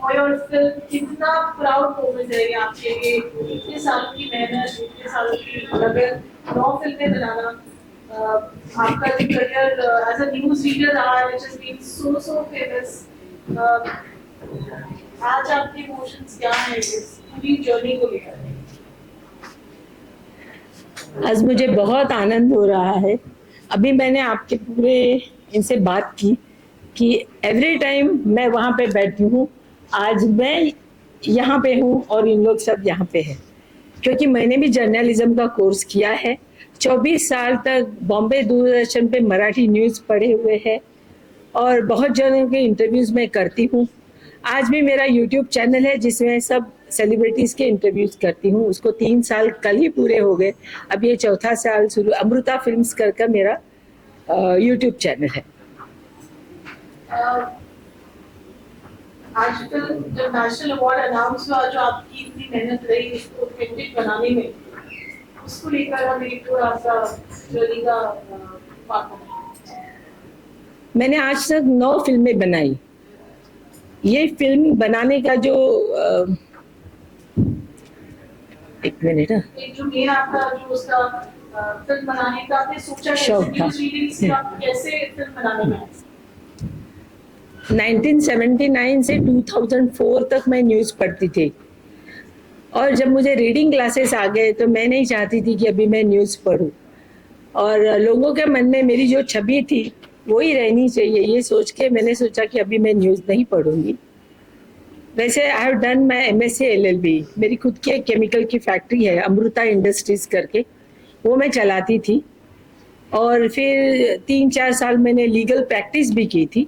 और your film कितना proud moment है आपके लिए, इतने सालों की मेहनत, इतने सालों की लगन, 9 फिल्में बनाना, आपका जो career as a news reader रहा है, which has been so famous, आज आपके इमोशंस क्या हैं इस पूरी जर्नी को लेकर? आज मुझे बहुत आनंद हो रहा है। अभी मैंने आपके पूरे इनसे बात की कि एवरी टाइम मैं वहाँ पे बैठी हूँ, आज मैं यहाँ पे हूँ और इन लोग सब यहाँ पे हैं, क्योंकि मैंने भी जर्नलिज्म का कोर्स किया है। 24 साल तक बॉम्बे दूरदर्शन पे मराठी न्यूज़ पढ़े हुए हैं और बहुत जनों के इंटरव्यूज़ मैं करती हूँ। आज भी मेरा यूट्यूब चैनल है जिसमें सब सेलिब्रिटीज़ के इंटरव्यूज़ करती हूँ। उसको 3 साल कल ही पूरे हो गए। अब ये चौथा साल शुरू अमृता फिल्म्स कर मेरा यूट्यूब चैनल है। आज फिल्म जब नेशनल अवार्ड अनाउंस हुआ, जो आपकी इतनी मेहनत रही इसको ऑथेंटिक बनाने में, उसको लेकर हम एक थोड़ा सा जर्नी का बात करें। मैंने आज तक 9 फिल्में बनाई। ये फिल्म बनाने का जो एक मिनट जो मेन आपका जो उसका फिल्म बनाने का आपने सोचा कैसे, न्यूज़ रीडिंग से आप कैसे फिल्म बनाने में? 1979 से 2004 तक मैं न्यूज़ पढ़ती थी और जब मुझे रीडिंग क्लासेस आ गए तो मैं नहीं चाहती थी कि अभी मैं न्यूज़ पढूं और लोगों के मन में मेरी जो छवि थी वही रहनी चाहिए, ये सोच के मैंने सोचा कि अभी मैं न्यूज़ नहीं पढ़ूंगी। वैसे I have done my MSc LLB। मेरी खुद की एक केमिकल की फैक्ट्री है अमृता इंडस्ट्रीज करके, वो मैं चलाती थी और फिर 3-4 साल मैंने लीगल प्रैक्टिस भी की थी।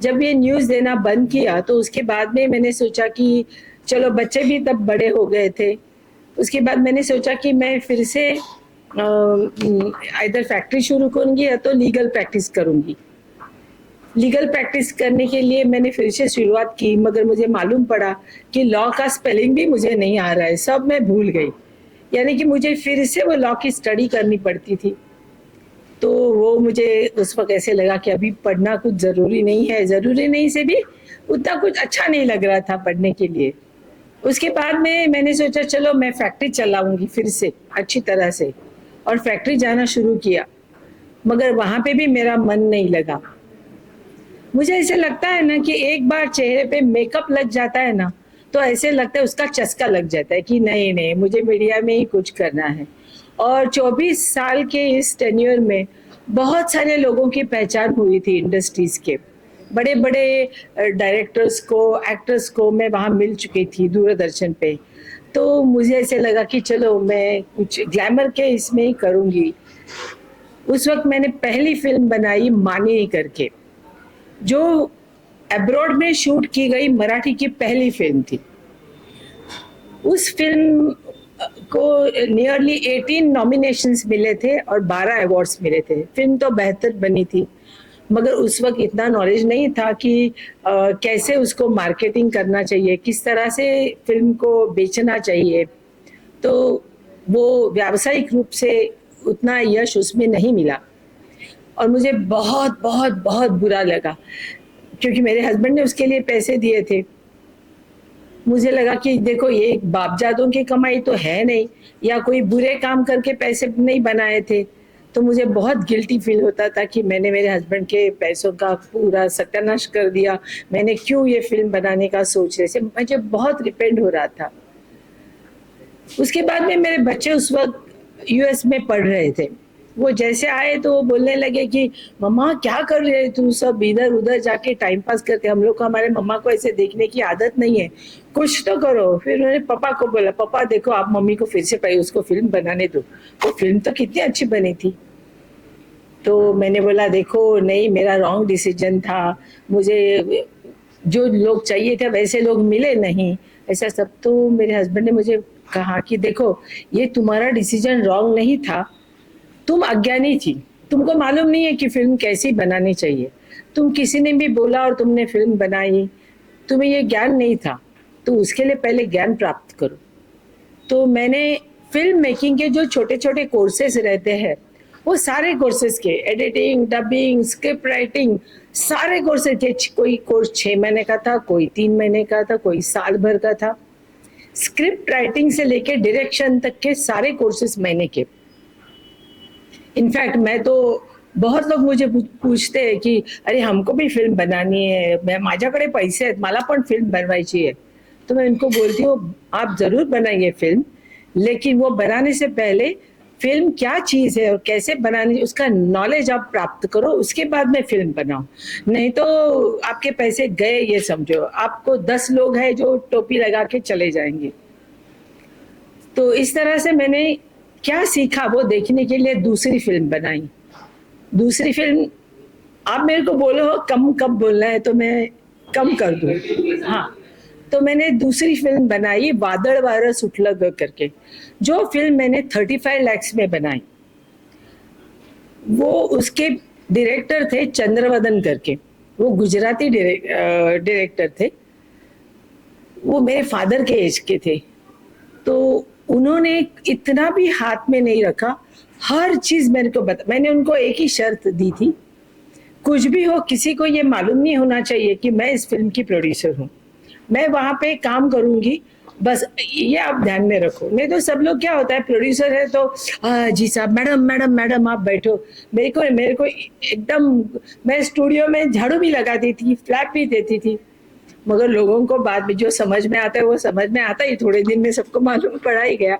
जब ये न्यूज़ देना बंद किया तो उसके बाद में मैंने सोचा कि चलो बच्चे भी तब बड़े हो गए थे। उसके बाद मैंने सोचा कि मैं फिर से इधर फैक्ट्री शुरू करूँगी या तो लीगल प्रैक्टिस करूँगी। लीगल प्रैक्टिस करने के लिए मैंने फिर से शुरुआत की, मगर मुझे मालूम पड़ा कि लॉ का स्पेलिंग भी मुझे नहीं आ रहा है, सब मैं भूल गई। यानी कि मुझे फिर से वो लॉ की स्टडी करनी पड़ती थी। तो वो मुझे उस वक्त ऐसे लगा कि अभी पढ़ना कुछ ज़रूरी नहीं है, ज़रूरी नहीं से भी उतना कुछ अच्छा नहीं लग रहा था पढ़ने के लिए। उसके बाद में मैंने सोचा चलो मैं फैक्ट्री चलाऊंगी फिर से अच्छी तरह से, और फैक्ट्री जाना शुरू किया, मगर वहाँ पे भी मेरा मन नहीं लगा। मुझे ऐसे लगता है ना कि एक बार चेहरे पे मेकअप लग जाता है ना, तो ऐसे लगता है उसका चस्का लग जाता है कि नहीं नहीं मुझे मीडिया में ही कुछ करना है। और 24 साल के इस टेन्योर में बहुत सारे लोगों की पहचान हुई थी इंडस्ट्रीज के। बड़े बड़े डायरेक्टर्स को, एक्टर्स को मैं वहाँ मिल चुकी थी दूरदर्शन पे। तो मुझे ऐसे लगा कि चलो मैं कुछ ग्लैमर के इसमें ही करूँगी। उस वक्त मैंने पहली फिल्म बनाई मानिनी करके, जो अब्रॉड में शूट की गई मराठी की पहली फिल्म थी। उस फिल्म को नियरली 18 नॉमिनेशंस मिले थे और 12 अवार्ड्स मिले थे। फिल्म तो बेहतर बनी थी, मगर उस वक्त इतना नॉलेज नहीं था कि कैसे उसको मार्केटिंग करना चाहिए, किस तरह से फिल्म को बेचना चाहिए। तो वो व्यावसायिक रूप से उतना यश उसमें नहीं मिला और मुझे बहुत बहुत बहुत बुरा लगा, क्योंकि मेरे हस्बैंड ने उसके लिए पैसे दिए थे। मुझे लगा कि देखो ये बापजादों की कमाई तो है नहीं, या कोई बुरे काम करके पैसे नहीं बनाए थे। तो मुझे बहुत गिल्टी फील होता था कि मैंने मेरे हस्बैंड के पैसों का पूरा सत्यानाश कर दिया, मैंने क्यों ये फिल्म बनाने का सोच रहे थे, मुझे बहुत रिपेंट हो रहा था। उसके बाद में मेरे बच्चे उस वक्त US में पढ़ रहे थे। वो जैसे आए तो वो बोलने लगे कि मम्मा क्या कर रहे है तू, सब इधर उधर जाके टाइम पास करते, हम लोग को हमारे मम्मा को ऐसे देखने की आदत नहीं है, कुछ तो करो। फिर उन्होंने पापा को बोला, पापा देखो आप मम्मी को फिर से पहले उसको फिल्म बनाने दो। वो फिल्म तो कितनी अच्छी बनी थी। तो मैंने बोला देखो नहीं, मेरा रॉन्ग डिसीजन था, मुझे जो लोग चाहिए थे वैसे लोग मिले नहीं, ऐसा सब। तो मेरे हस्बैंड ने मुझे कहा कि देखो ये तुम्हारा डिसीजन रॉन्ग नहीं था, तुम अज्ञानी थी, तुमको मालूम नहीं है कि फिल्म कैसी बनानी चाहिए। तुम किसी ने भी बोला और तुमने फिल्म बनाई, तुम्हें ये ज्ञान नहीं था, तो उसके लिए पहले ज्ञान प्राप्त करो। तो मैंने फिल्म मेकिंग के जो छोटे छोटे कोर्सेज रहते हैं, वो सारे कोर्सेज के एडिटिंग, डबिंग, स्क्रिप्ट राइटिंग, सारे कोर्स थे, कोई कोर्स 6 महीने का था, कोई 3 महीने का था, कोई साल भर का था। स्क्रिप्ट राइटिंग से लेके डायरेक्शन तक के सारे कोर्सेज मैंने किए। इनफैक्ट मैं तो, बहुत लोग मुझे पूछते हैं कि अरे हमको भी फिल्म बनानी है, मैं माझ्याकडे पैसे आहेत, मला पण फिल्म बनवायची है। तो मैं उनको बोलती हूँ आप जरूर बनाइए फिल्म, लेकिन वो बनाने से पहले फिल्म क्या चीज है और कैसे बनानी उसका नॉलेज आप प्राप्त करो, उसके बाद में फिल्म बनाओ। नहीं तो आपके पैसे गए ये समझो, आपको 10 लोग हैं जो टोपी लगा के चले जाएंगे। तो इस तरह से मैंने क्या सीखा वो देखने के लिए दूसरी फिल्म बनाई। दूसरी फिल्म, आप मेरे को बोलो कम कब बोलना है तो मैं कम कर दूं। हाँ, तो मैंने दूसरी फिल्म बनाई वादळ वारं सुटलं ग करके, जो फिल्म मैंने 35 lakhs में बनाई। वो उसके डायरेक्टर थे चंद्रवदन करके, वो गुजराती डायरेक्टर थे। वो मेरे फादर के एज के थे, तो उन्होंने इतना भी हाथ में नहीं रखा, हर चीज मेरे को बता। मैंने उनको एक ही शर्त दी थी, कुछ भी हो किसी को ये मालूम नहीं होना चाहिए कि मैं इस फिल्म की प्रोड्यूसर हूँ। मैं वहां पे काम करूंगी, बस ये आप ध्यान में रखो। नहीं तो सब लोग क्या होता है, प्रोड्यूसर है तो जी साहब, मैडम मैडम मैडम आप बैठो। मेरे को एकदम, मैं स्टूडियो में झाड़ू भी लगाती थी, फ्लैप भी देती थी, मगर लोगों को बाद में जो समझ में आता है वो समझ में आता ही, थोड़े दिन में सबको मालूम पड़ा ही गया।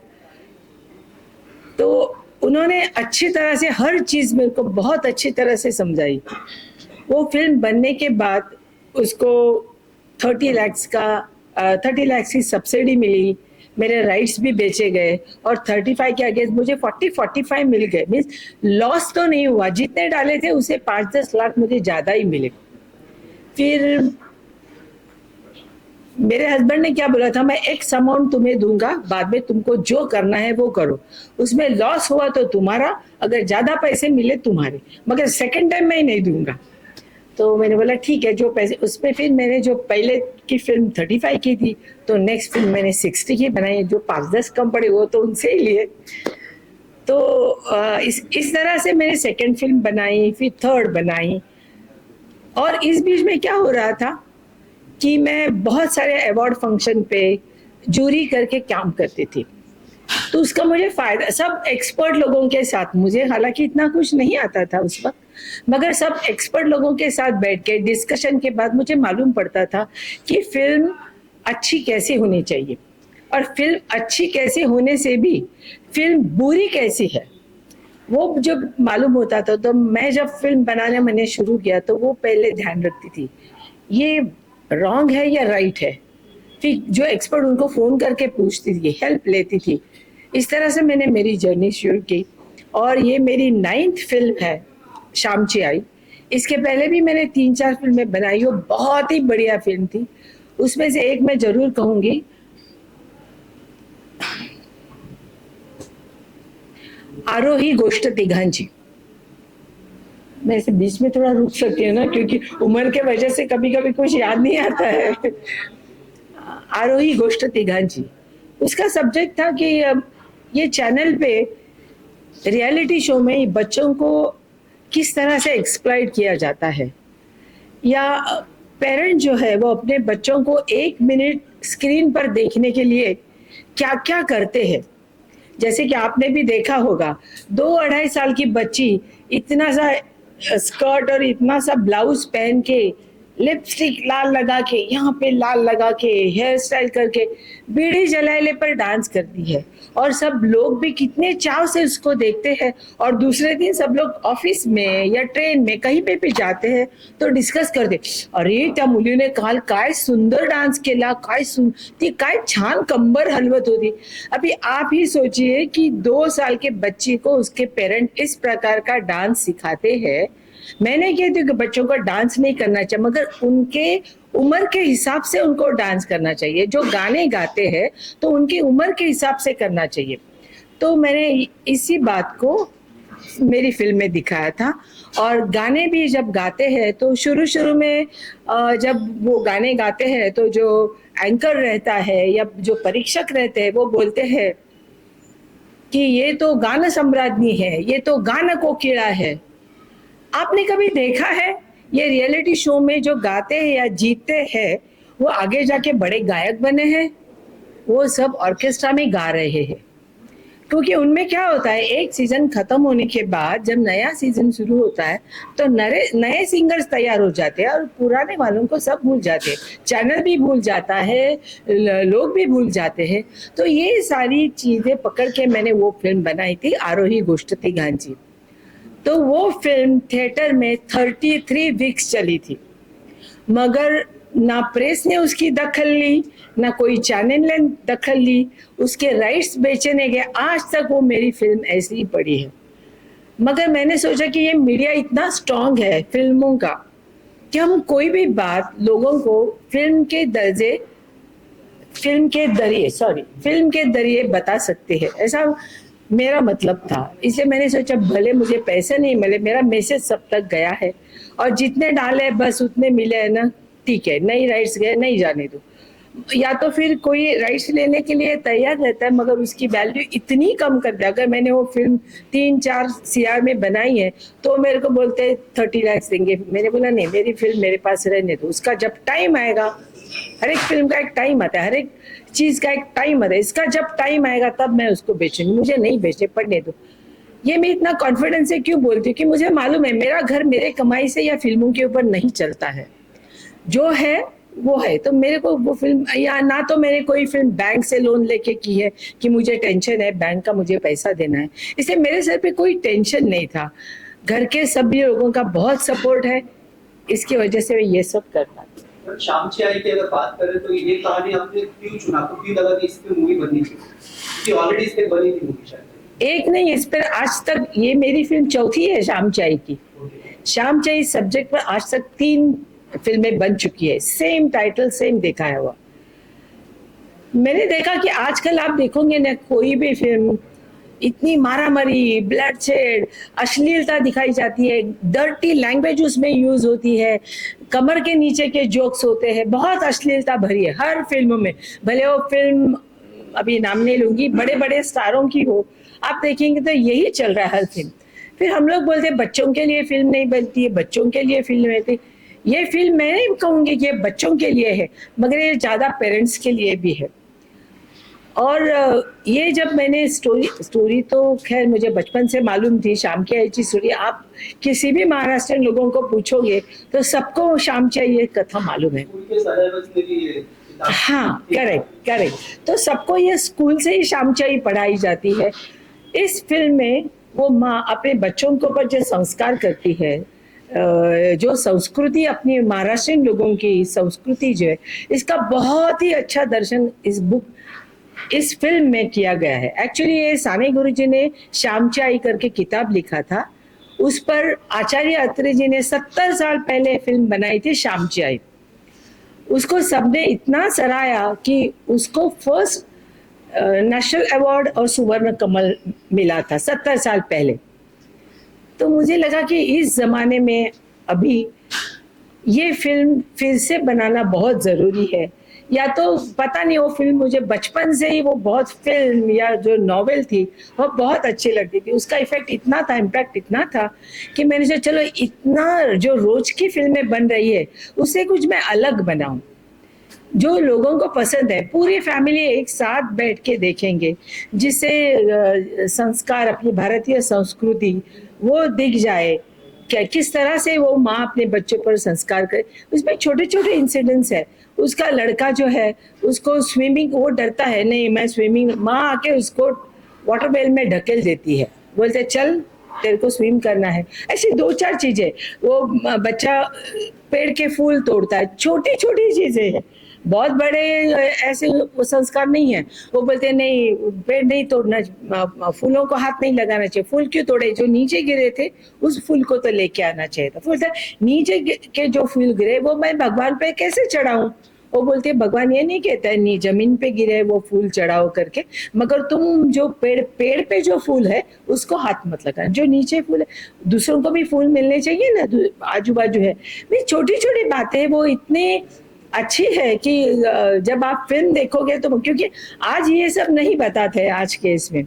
तो उन्होंने अच्छी तरह से हर चीज मेरे को बहुत अच्छी तरह से समझाई। वो फिल्म बनने के बाद उसको 30 lakhs की सब्सिडी मिली, मेरे राइट्स भी बेचे गए, और 35 के अगेंस्ट मुझे 45 मिल गए। मीन्स लॉस तो नहीं हुआ, जितने डाले थे उसे 5-10 लाख मुझे ज्यादा ही मिले। फिर मेरे हस्बैंड ने क्या बोला था, मैं एक्स अमाउंट तुम्हें दूंगा, बाद में तुमको जो करना है वो करो, उसमें लॉस हुआ तो तुम्हारा, अगर ज्यादा पैसे मिले तुम्हारे, मगर सेकंड टाइम मैं नहीं दूंगा। तो मैंने बोला ठीक है, जो पैसे उसमें। फिर मैंने जो पहले की फिल्म 35 की थी, तो नेक्स्ट फिल्म मैंने 60 की बनाई, जो 5-10 कम पड़े वो तो उनसे ही लिए। तो इस तरह से मैंने सेकंड फिल्म बनाई, फिर थर्ड बनाई। और इस बीच में क्या हो रहा था कि मैं बहुत सारे अवार्ड फंक्शन पे जूरी करके काम करती थी, तो उसका मुझे फायदा, सब एक्सपर्ट लोगों के साथ, मुझे हालांकि इतना कुछ नहीं आता था उस वक्त, मगर सब एक्सपर्ट लोगों के साथ बैठ के डिस्कशन के बाद मुझे मालूम पड़ता था कि फिल्म अच्छी कैसे होनी चाहिए, और फिल्म अच्छी कैसे होने से भी फिल्म बुरी कैसी है वो जब मालूम होता था। तो मैं जब फिल्म बनाने मैंने शुरू किया तो वो पहले ध्यान रखती थी ये रॉन्ग है या राइट है, फिर जो एक्सपर्ट उनको फोन करके पूछती थी, हेल्प लेती थी। इस तरह से मैंने मेरी जर्नी शुरू की, और ये मेरी 9th फिल्म है शामची आई। इसके पहले भी मैंने 3-4 फिल्में बनाई, वो बहुत ही बढ़िया फिल्म थी। उसमें से एक मैं जरूर कहूंगी, आरोही गोष्ट तिघांची। मैं इसे बीच में थोड़ा रुक सकती हूँ ना, क्योंकि उम्र के वजह से कभी कभी कुछ याद नहीं आता है। आरोही गोष्ट तिघांची, उसका सब्जेक्ट था कि ये चैनल पे रियलिटी शो में बच्चों को किस तरह से एक्सप्लॉइट किया जाता है, या पेरेंट जो है वो अपने बच्चों को 1 मिनट स्क्रीन पर देखने के लिए क्या क्या करते हैं। जैसे कि आपने भी देखा होगा, 2-2.5 साल की बच्ची इतना सा स्कर्ट और इतना सा ब्लाउज पहन के, लिपस्टिक लाल लगा के, यहाँ पे लाल लगा के, हेयर स्टाइल करके, बीड़ी जलाने पर डांस करती है, और सब लोग भी कितने चाव से उसको देखते हैं। और दूसरे दिन सब लोग ऑफिस में या ट्रेन में कहीं पे भी जाते हैं तो डिस्कस करते, अरे त्या मुलीने काल काय सुंदर डान्स केला, ती काय छान कंबर हलवत होती। अभी आप ही सोचिए कि 2 साल के बच्ची को उसके पेरेंट इस प्रकार का डांस सिखाते हैं। मैंने कहती हूँ कि बच्चों को डांस नहीं करना चाहिए, मगर उनके उम्र के हिसाब से उनको डांस करना चाहिए। जो गाने गाते हैं तो उनकी उम्र के हिसाब से करना चाहिए। तो मैंने इसी बात को मेरी फिल्म में दिखाया था। और गाने भी जब गाते हैं तो शुरू शुरू में जब वो गाने गाते हैं तो जो एंकर रहता है या जो परीक्षक रहते हैं वो बोलते हैं कि ये तो गान सम्राज्ञी है, ये तो गान कोकिला है। आपने कभी देखा है ये रियलिटी शो में जो गाते हैं या जीतते हैं वो आगे जाके बड़े गायक बने हैं, वो सब ऑर्केस्ट्रा में गा रहे हैं। क्योंकि उनमें क्या होता है, एक सीजन खत्म होने के बाद जब नया सीजन शुरू होता है तो नए नए सिंगर्स तैयार हो जाते हैं और पुराने वालों को सब भूल जाते हैं, चैनल भी भूल जाता है, लोग भी भूल जाते हैं। तो ये सारी चीजें पकड़ के मैंने वो फिल्म बनाई थी, आरोही गोष्ठती गांजी। तो वो फिल्म थिएटर में 33 वीक्स चली थी, मगर ना प्रेस ने उसकी दखल ली, ना कोई चैनल ने दखल ली, उसके राइट्स बेचने गए, आज तक वो मेरी फिल्म ऐसी ही पड़ी है। मगर मैंने सोचा कि ये मीडिया इतना स्ट्रांग है फिल्मों का कि हम कोई भी बात लोगों को फिल्म के जरिए बता सकते हैं, ऐसा मेरा मतलब था। इसलिए मैंने सोचा भले मुझे पैसे नहीं मिले, मेरा मैसेज सब तक गया है, और जितने डाले बस उतने मिले है ना, ठीक है, नहीं राइट्स गए नहीं जाने दो। या तो फिर कोई राइट्स लेने के लिए तैयार रहता है मगर उसकी वैल्यू इतनी कम कर दे। अगर मैंने वो फिल्म 3-4 CR में बनाई है तो मेरे को बोलते 30 लाख देंगे। मैंने बोला नहीं, मेरी फिल्म मेरे पास रहने दो, उसका जब टाइम आएगा, हर एक फिल्म का एक टाइम आता है, हर एक चीज का एक टाइम आता है, इसका जब टाइम आएगा तब मैं उसको बेचूंगी, मुझे नहीं बेचने, पढ़ने दो। ये मैं इतना कॉन्फिडेंस से क्यों बोलती हूँ कि मुझे मालूम है मेरा घर मेरे कमाई से या फिल्मों के ऊपर नहीं चलता है, जो है वो है। तो मेरे को वो फिल्म, या ना तो मैंने कोई फिल्म बैंक से लोन लेके की है कि मुझे टेंशन है बैंक का मुझे पैसा देना है, इसलिए मेरे सर पे कोई टेंशन नहीं था। घर के सभी लोगों का बहुत सपोर्ट है, इसकी वजह से मैं ये सब कर पाती। शामची आई की अगर बात करें तो ये कहानी आपने क्यों चुना, आपको क्यों लगा कि इस पे मूवी बननी चाहिए, क्योंकि ऑलरेडी इस पे बनी थी मूवी शायद? एक नहीं, इस पर आज तक, ये मेरी फिल्म चौथी है शामचाई की। शामचाई सब्जेक्ट पर आज तक 3 फिल्में बन चुकी है, सेम टाइटल सेम दिखाया हुआ। मैंने देखा कि आजकल आप देखोगे ना कोई भी फिल्म, इतनी मारामारी, ब्लडशेड, अश्लीलता दिखाई जाती है, डर्टी लैंग्वेज उसमें यूज होती है, कमर के नीचे के जोक्स होते हैं, बहुत अश्लीलता भरी है हर फिल्म में। भले वो फिल्म अभी नाम नहीं लूंगी, बड़े बड़े स्टारों की हो, आप देखेंगे तो यही चल रहा है हर फिल्म। फिर हम लोग बोलते हैं बच्चों के लिए फिल्म नहीं बनती है, बच्चों के लिए फिल्म बनती। ये फिल्म मैं नहीं कहूंगी कि ये बच्चों के लिए है, मगर ये ज्यादा पेरेंट्स के लिए भी है। और ये जब मैंने स्टोरी तो खैर मुझे बचपन से मालूम थी, शामची आई की स्टोरी। आप किसी भी महाराष्ट्र लोगों को पूछोगे तो सबको शामची आई ये कथा मालूम है। हाँ, करेक्ट। तो सबको ये स्कूल से ही शामची आई पढ़ाई जाती है। इस फिल्म में वो माँ अपने बच्चों के ऊपर जो संस्कार करती है, जो संस्कृति अपनी महाराष्ट्रियन लोगों की संस्कृति जो है, इसका बहुत ही अच्छा दर्शन इस फिल्म में किया गया है। एक्चुअली ये साने गुरुजी ने शामची आई करके किताब लिखा था, उस पर आचार्य अत्रे जी ने 70 साल पहले फिल्म बनाई थी शामची आई। उसको सबने इतना सराहा कि उसको फर्स्ट नेशनल अवार्ड और सुवर्ण कमल मिला था 70 साल पहले। तो मुझे लगा कि इस जमाने में अभी ये फिल्म फिर से बनाना बहुत जरूरी है। या तो पता नहीं, वो फिल्म मुझे बचपन से ही, वो बहुत फिल्म या जो नॉवेल थी वो बहुत अच्छी लगती थी, उसका इफेक्ट इतना था, इम्पैक्ट इतना था कि मैंने सोचा चलो इतना जो रोज की फिल्में बन रही है उससे कुछ मैं अलग बनाऊं, जो लोगों को पसंद है, पूरी फैमिली एक साथ बैठ के देखेंगे, जिससे संस्कार, अपनी भारतीय संस्कृति वो दिख जाए, क्या किस तरह से वो माँ अपने बच्चों पर संस्कार करे। उसमें छोटे छोटे इंसिडेंट्स है। उसका लड़का जो है उसको स्विमिंग, वो डरता है, नहीं मैं स्विमिंग, माँ आके उसको वाटर बेल में ढकेल देती है, बोलते चल तेरे को स्विम करना है। ऐसी 2-4 चीजें, वो बच्चा पेड़ के फूल तोड़ता है, छोटी छोटी चीजें हैं, बहुत बड़े ऐसे संस्कार नहीं है। वो बोलते हैं नहीं पेड़ नहीं तोड़ना, फूलों को हाथ नहीं लगाना चाहिए, फूल क्यों तोड़े, जो नीचे गिरे थे उस फूल को तो लेके आना चाहिए था। बोलते नीचे के जो फूल गिरे वो मैं भगवान पे कैसे चढ़ाऊं। वो बोलते हैं भगवान ये नहीं कहता है नहीं जमीन पे गिरे वो फूल चढ़ाओ करके, मगर तुम जो पेड़ पे जो फूल है उसको हाथ मत लगाना, जो नीचे फूल है दूसरों को भी फूल मिलने चाहिए ना, आजू बाजू है। छोटी छोटी बातें वो इतनी अच्छी है कि जब आप फिल्म देखोगे तो, क्योंकि आज ये सब नहीं बताते आज के इसमें।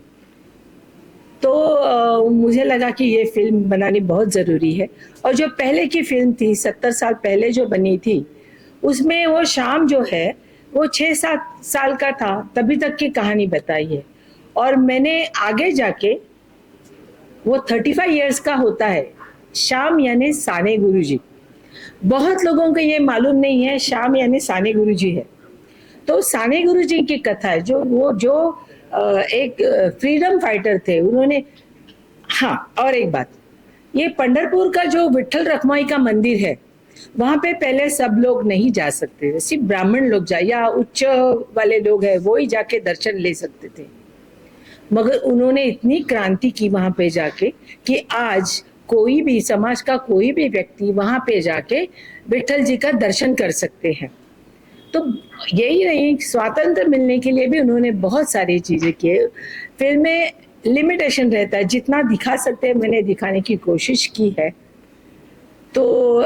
तो मुझे लगा कि ये फिल्म बनानी बहुत ज़रूरी है। और जो पहले की फिल्म थी 70 साल पहले जो बनी थी, उसमें वो शाम जो है वो 6-7 साल का था तभी तक की कहानी बताई है। और मैंने आगे जाके वो 35 इयर्स का होता है। श्याम यानी साने गुरुजी। बहुत लोगों को ये मालूम नहीं है श्याम यानी साने गुरुजी है। तो साने गुरुजी की कथा है जो एक फ्रीडम फाइटर थे उन्होंने। हाँ, और एक बात, ये पंढरपुर का जो विठल रखमाई का मंदिर है वहां पे पहले सब लोग नहीं जा सकते थे, सिर्फ ब्राह्मण लोग जा या उच्च वाले लोग हैं वो ही जाके दर्शन ले सकते थे। मगर उन्होंने इतनी क्रांति की वहां पे जाके कि आज कोई भी समाज का कोई भी व्यक्ति वहां पे जाके विठल जी का दर्शन कर सकते हैं। तो यही नहीं, स्वातंत्र मिलने के लिए भी उन्होंने बहुत सारी चीजें की। फिल्म में लिमिटेशन रहता है, जितना दिखा सकते हैं मैंने दिखाने की कोशिश की है। तो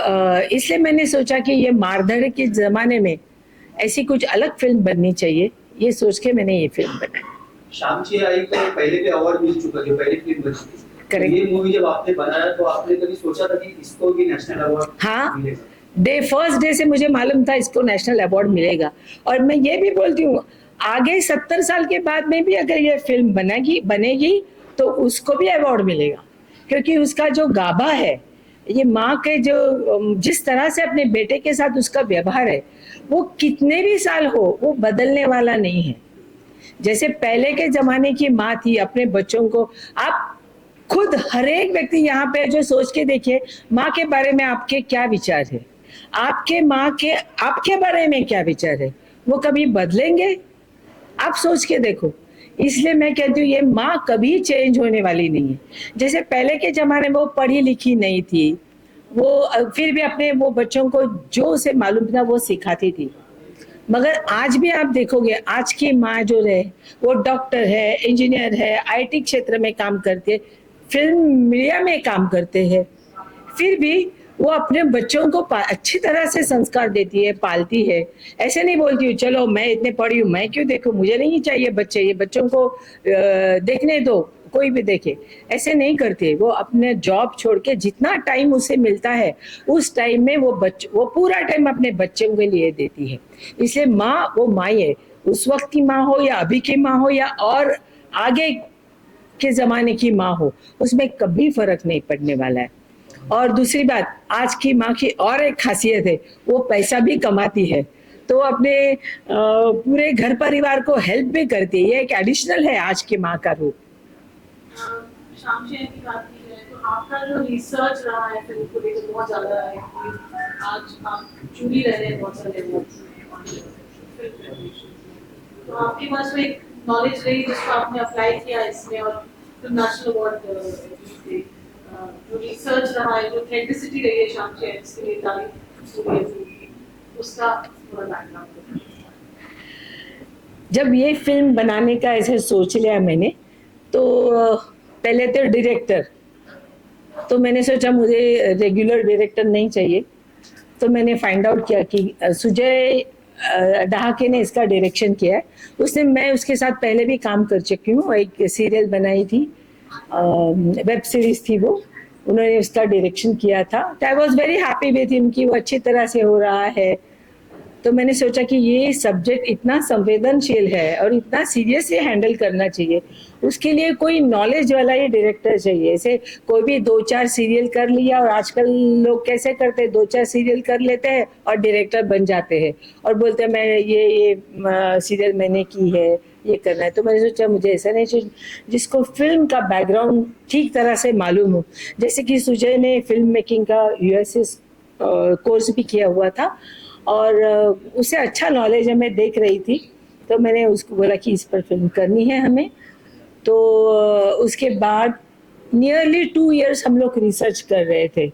इसलिए मैंने सोचा कि ये मारधड़ के जमाने में ऐसी कुछ अलग फिल्म बननी चाहिए, ये सोच के मैंने ये फिल्म बनाई। शामची आई को पहले भी अवार्ड मिल चुका जो पहली फिल्म बची थी। Correct. ये मूवी जब आपने बनाया तो आपने कभी सोचा था कि इसको भी नेशनल अवार्ड हाँ, मिलेगा? फर्स्ट डे से मुझे मालूम था इसको नेशनल अवार्ड मिलेगा। और मैं ये भी बोलती हूँ आगे 70 साल के बाद में भी अगर ये फिल्म बनेगी तो उसको भी अवार्ड मिलेगा, क्योंकि उसका जो गाभा है, ये माँ के जो जिस तरह से अपने बेटे के साथ उसका व्यवहार है वो कितने भी साल हो वो बदलने वाला नहीं है। जैसे पहले के जमाने की माँ थी अपने बच्चों को, आप खुद हर एक व्यक्ति यहाँ पे जो सोच के देखिए माँ के बारे में आपके क्या विचार है, आपके बारे में क्या विचार है, वो कभी बदलेंगे? आप सोच के देखो। इसलिए मैं कहती हूँ ये माँ कभी चेंज होने वाली नहीं है। जैसे पहले के जमाने में वो पढ़ी लिखी नहीं थी, वो फिर भी अपने वो बच्चों को जो उसे मालूम था वो सिखाती थी। मगर आज भी आप देखोगे आज की माँ जो रहे वो डॉक्टर है, इंजीनियर है, आईटी क्षेत्र में काम करते, फिल्म मीडिया में काम करते हैं, फिर भी वो अपने बच्चों को अच्छी तरह से संस्कार देती है, पालती है। ऐसे नहीं बोलती हूँ चलो मैं इतने पढ़ी हूँ मैं क्यों देखूँ, मुझे नहीं चाहिए बच्चे, ये बच्चों को देखने दो, कोई भी देखे, ऐसे नहीं करती। वो अपने जॉब छोड़ के जितना टाइम उसे मिलता है उस टाइम में वो पूरा टाइम अपने बच्चों के लिए देती है। इसलिए माँ वो माँ है, उस वक्त की माँ हो या अभी की माँ हो या और आगे के जमाने की माँ हो, उसमें कभी फर्क नहीं पड़ने वाला है। और दूसरी बात, आज की माँ की और एक खासियत है, वो पैसा भी कमाती है तो अपने पूरे घर परिवार को हेल्प भी करती है। ये एक एडिशनल है आज की माँ का रूप। शामची की बात की जाए तो आपका जो रिसर्च रहा है फिल्म को लेकर बहुत ज्यादा है कि आज आप जुड़ी रह रहे हैं बहुत सारे अवार्ड्स में, तो आपके पास में एक नॉलेज रही जिसको आपने अप्लाई किया इसमें और फिर नेशनल अवार्ड जीते। जो रिसर्च रहा है, जो ऑथेंटिसिटी रही है शामची के लिए तारीफ हुई है फिल्म की, उसका थोड़ा बैकग्राउंड। जब ये फिल्म बनाने का ऐसे सोच लिया मैंने, तो पहले तो डायरेक्टर, तो मैंने सोचा मुझे रेगुलर डायरेक्टर नहीं चाहिए, तो मैंने फाइंड आउट किया कि सुजय डहाके ने इसका डायरेक्शन किया है। मैं उसके साथ पहले भी काम कर चुकी हूँ, एक सीरियल बनाई थी, वेब सीरीज थी वो, उन्होंने उसका डायरेक्शन किया था। I was very happy with him कि वो अच्छी तरह से हो रहा है। तो मैंने सोचा कि ये सब्जेक्ट इतना संवेदनशील है और इतना सीरियसली हैंडल करना चाहिए, उसके लिए कोई नॉलेज वाला ही डायरेक्टर चाहिए। ऐसे कोई भी 2-4 सीरियल कर लिया, और आजकल लोग कैसे करते हैं 2-4 सीरियल कर लेते हैं और डायरेक्टर बन जाते हैं और बोलते हैं मैं ये सीरियल मैंने की है, ये करना है। तो मैंने सोचा मुझे ऐसा नहीं चाहिए, जिसको फिल्म का बैकग्राउंड ठीक तरह से मालूम हो। जैसे कि सुजय ने फिल्म मेकिंग का यूएसएस कोर्स भी किया हुआ था और उसे अच्छा नॉलेज है, मैं देख रही थी, तो मैंने उसको बोला कि इस पर फिल्म करनी है हमें। तो उसके बाद नियरली 2 इयर्स हम लोग रिसर्च कर रहे थे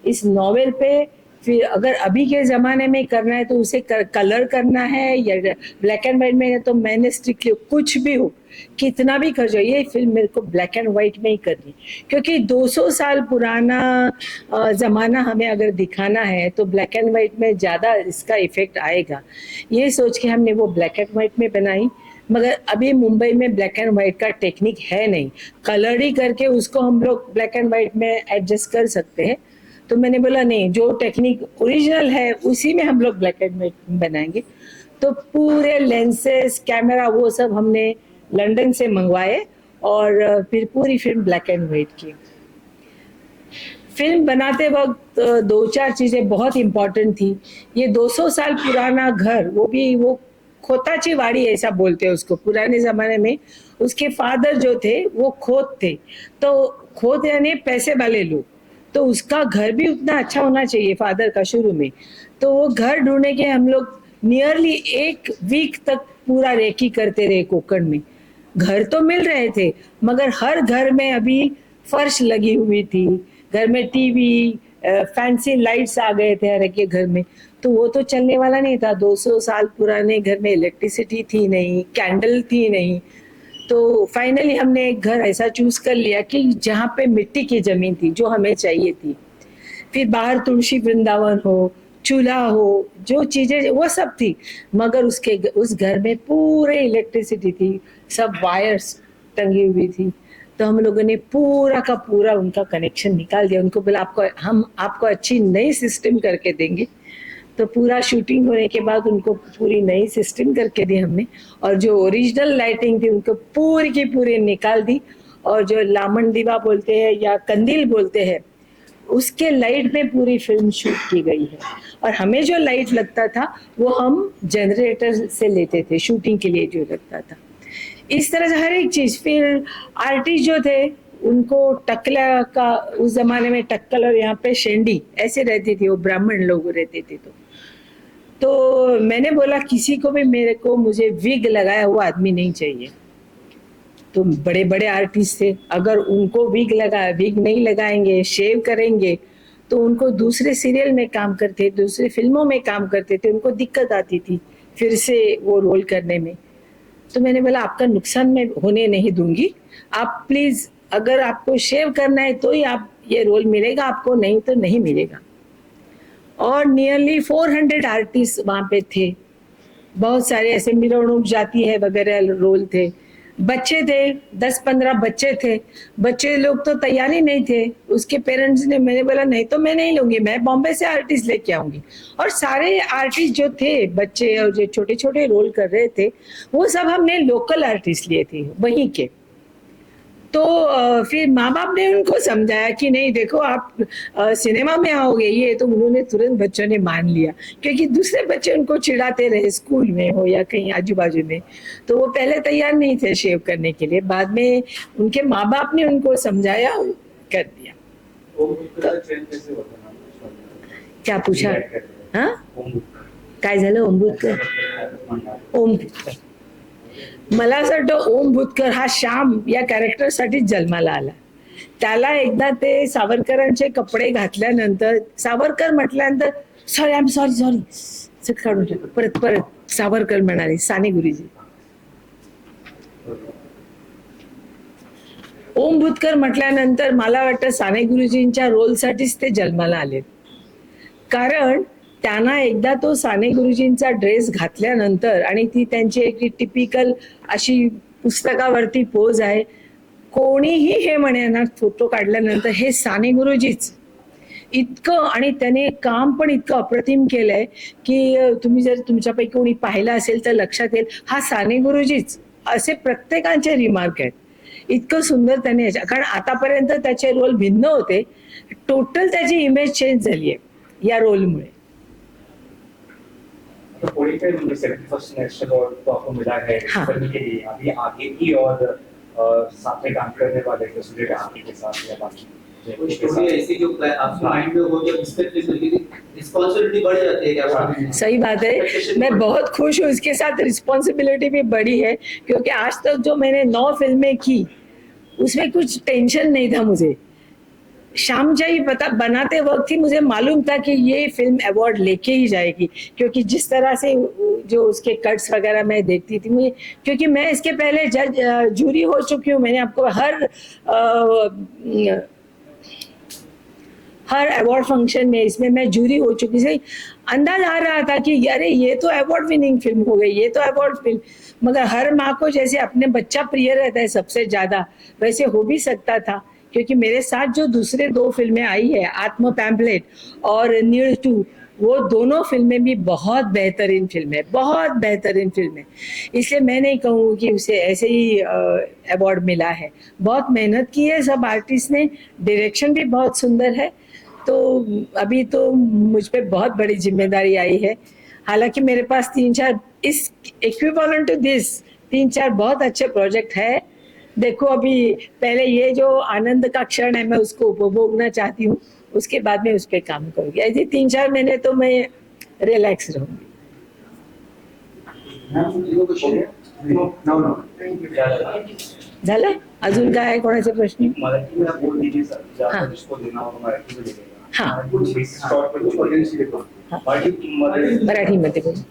इस नॉवेल पे। फिर अगर अभी के ज़माने में करना है तो उसे कलर करना है या ब्लैक एंड वाइट में है, तो मैंने स्ट्रिक्टली कुछ भी हो, कितना भी कर जाओ, ये फिल्म मेरे को ब्लैक एंड वाइट में ही करनी, क्योंकि 200 साल पुराना ज़माना हमें अगर दिखाना है तो ब्लैक एंड वाइट में ज़्यादा इसका इफेक्ट आएगा। ये सोच के हमने वो ब्लैक एंड वाइट में बनाई। मगर अभी मुंबई में ब्लैक एंड वाइट का टेक्निक है नहीं, कलर ही करके उसको हम लोग ब्लैक एंड वाइट में एडजस्ट कर सकते हैं। तो मैंने बोला नहीं, जो टेक्निक ओरिजिनल है उसी में हम लोग ब्लैक एंड वाइट बनाएंगे। तो पूरे लेंसेस, कैमरा, वो सब हमने लंदन से मंगवाए और फिर पूरी फिल्म ब्लैक एंड वाइट की। फिल्म बनाते वक्त दो चार चीजें बहुत इम्पोर्टेंट थी। ये 200 साल पुराना घर, वो भी वो खोताची वाड़ी ऐसा बोलते हैं उसको, पुराने जमाने में उसके फादर जो थे वो खोत थे, तो खोत यानी पैसे वाले लोग, तो उसका घर भी उतना अच्छा होना चाहिए फादर का शुरू में। तो वो घर ढूंढने के हम लोग नियरली 1 वीक तक पूरा रेकी करते रहे कोकण में। घर तो मिल रहे थे मगर हर घर में अभी फर्श लगी हुई थी, घर में टीवी, फैंसी लाइट्स आ गए थे हर एक के घर में, तो वो तो चलने वाला नहीं था। 200 साल पुराने घर में इलेक्ट्रिसिटी थी नहीं, कैंडल थी नहीं। तो फाइनली हमने एक घर ऐसा चूज कर लिया कि जहाँ पे मिट्टी की जमीन थी जो हमें चाहिए थी। फिर बाहर तुलसी वृंदावन हो, चूल्हा हो, जो चीजें वो सब थी, मगर उस घर में पूरे इलेक्ट्रिसिटी थी, सब वायर्स टंगी हुई थी। तो हम लोगों ने पूरा का पूरा उनका कनेक्शन निकाल दिया। उनको बोला हम आपको अच्छी नई सिस्टम करके देंगे। तो पूरा शूटिंग होने के बाद उनको पूरी नई सिस्टम करके दी हमने, और जो ओरिजिनल लाइटिंग थी उनको पूरी की पूरी निकाल दी। और जो लामन दीवा बोलते हैं या कंदील बोलते हैं, उसके लाइट में पूरी फिल्म शूट की गई है। और हमें जो लाइट लगता था वो हम जनरेटर से लेते थे शूटिंग के लिए जो लगता था। इस तरह से हर एक चीज। फिर आर्टिस्ट जो थे उनको टकला का, उस जमाने में टक्कल और यहाँ पे शेंडी ऐसे रहती थी, वो ब्राह्मण लोग रहते थे। तो मैंने बोला किसी को भी मुझे विग लगाया हुआ आदमी नहीं चाहिए। तो बड़े बड़े आर्टिस्ट थे, अगर उनको विग नहीं लगाएंगे, शेव करेंगे, तो उनको दूसरे सीरियल में काम करते, दूसरे फिल्मों में काम करते थे, उनको दिक्कत आती थी फिर से वो रोल करने में। तो मैंने बोला आपका नुकसान मैं होने नहीं दूंगी, आप प्लीज, अगर आपको शेव करना है तो ही आप ये रोल मिलेगा आपको, नहीं तो नहीं मिलेगा। और नियरली 400 आर्टिस्ट वहां पे थे, बहुत सारे ऐसे मिरौणुक जाती है वगैरह रोल थे। बच्चे थे, 10-15 बच्चे थे। बच्चे लोग तो तैयार ही नहीं थे। उसके पेरेंट्स ने, मैंने बोला नहीं तो मैं नहीं लूंगी, मैं बॉम्बे से आर्टिस्ट लेके आऊंगी। और सारे आर्टिस्ट जो थे, बच्चे और जो छोटे छोटे रोल कर रहे थे, वो सब हमने लोकल आर्टिस्ट लिए थे वहीं के। तो फिर माँ बाप ने उनको समझाया कि नहीं देखो आप सिनेमा में आओगे, ये तो उन्होंने तुरंत बच्चों ने मान लिया, क्योंकि दूसरे बच्चे उनको चिढ़ाते रहे स्कूल में हो या कहीं आजू बाजू में। तो वो पहले तैयार नहीं थे शेव करने के लिए, बाद में उनके माँ बाप ने उनको समझाया, कर दिया। तो, क्या पूछा? हाँ, काय झालं? ओम भूतकर मला असं वाटतं ओम भूतकर हा श्याम या कॅरेक्टरसाठी जन्माला आला। त्याला एकदा ते सावरकरांचे कपडे घातल्यानंतर, सावरकर म्हटल्यानंतर सॉरी काढून टाक, परत सावरकर म्हणाले, साने गुरुजी। ओम भूतकर म्हटल्यानंतर मला वाटतं साने गुरुजींच्या रोलसाठीच ते जन्माला आले, कारण त्यांना एकदा तो साने गुरुजींचा ड्रेस घातल्यानंतर, आणि ती त्यांची एक टिपिकल अशी पुस्तकावरती पोज आहे, कोणीही हे म्हणे ना फोटो काढल्यानंतर हे साने गुरुजीच, इतकं, आणि त्याने काम पण इतकं अप्रतिम केलंय की तुम्ही जर तुमच्यापैकी कोणी पाहिलं असेल तर लक्षात येईल, हा साने गुरुजीच, असे प्रत्येकांचे रिमार्क आहेत। इतकं सुंदर त्याने, कारण आतापर्यंत त्याचे रोल भिन्न होते, टोटल त्याची इमेज चेंज झाली आहे या रोलमुळे। तो कोई पे 71st नेशनल अवार्ड तो आपको मिला है हाँ। करने के लिए, अभी आगे की और साथ में काम करने वाले तो सूर्य कांति के साथ या बाकी कोई स्टोरी ऐसी जो आपके माइंड में हो, जो रिस्पांसिबिलिटी बढ़ जाती है क्या? सही बात है, मैं बहुत खुश हूँ, इसके साथ रिस्पॉन्सिबिलिटी भी बड़ी है, क्योंकि आज तक जो मैंने 9 फिल्में की उसमें कुछ टेंशन नहीं था मुझे। शाम ही पता बनाते वक्त ही मुझे मालूम था कि ये फिल्म अवार्ड लेके ही जाएगी, क्योंकि जिस तरह से जो उसके कट्स वगैरह मैं देखती थी, मुझे, क्योंकि मैं इसके पहले जूरी हो चुकी हूँ, मैंने आपको हर अवार्ड फंक्शन में इसमें मैं जूरी हो चुकी थी। अंदाज आ रहा था कि अरे ये तो अवार्ड विनिंग फिल्म हो गई, ये तो अवार्ड फिल्म। मगर हर माँ को जैसे अपने बच्चा प्रिय रहता है सबसे ज़्यादा, वैसे हो भी सकता था, क्योंकि मेरे साथ जो दूसरे 2 फिल्में आई है, आत्म पैम्पलेट और नीड 2, वो दोनों फिल्में भी बहुत बेहतरीन फिल्में, बहुत बेहतरीन फिल्में। इसलिए मैं नहीं कहूँ कि उसे ऐसे ही अवार्ड मिला है। बहुत मेहनत की है सब आर्टिस्ट ने, डायरेक्शन भी बहुत सुंदर है। तो अभी तो मुझ पे बहुत बड़ी जिम्मेदारी आई है। हालांकि मेरे पास 3-4 इस इक्विवेलेंट टू दिस 3-4 बहुत अच्छे प्रोजेक्ट है। देखो अभी पहले ये जो आनंद का क्षण है मैं उसको उपभोगना चाहती हूँ, उसके बाद में उस पर काम करूँगी। ऐसे 3-4 महीने तो मैं रिलैक्स रहूँगी। झालं? अजून काय कोणाचे प्रश्न? मराठी में बोल दीजिए सर, जहाँ हाँ। पर जिसको देना हो मराठी में दे देगा। हाँ। कुछ शॉर्ट पर ऑडियंस के लिए हाँ। मराठी मराठीमध्ये बोलू.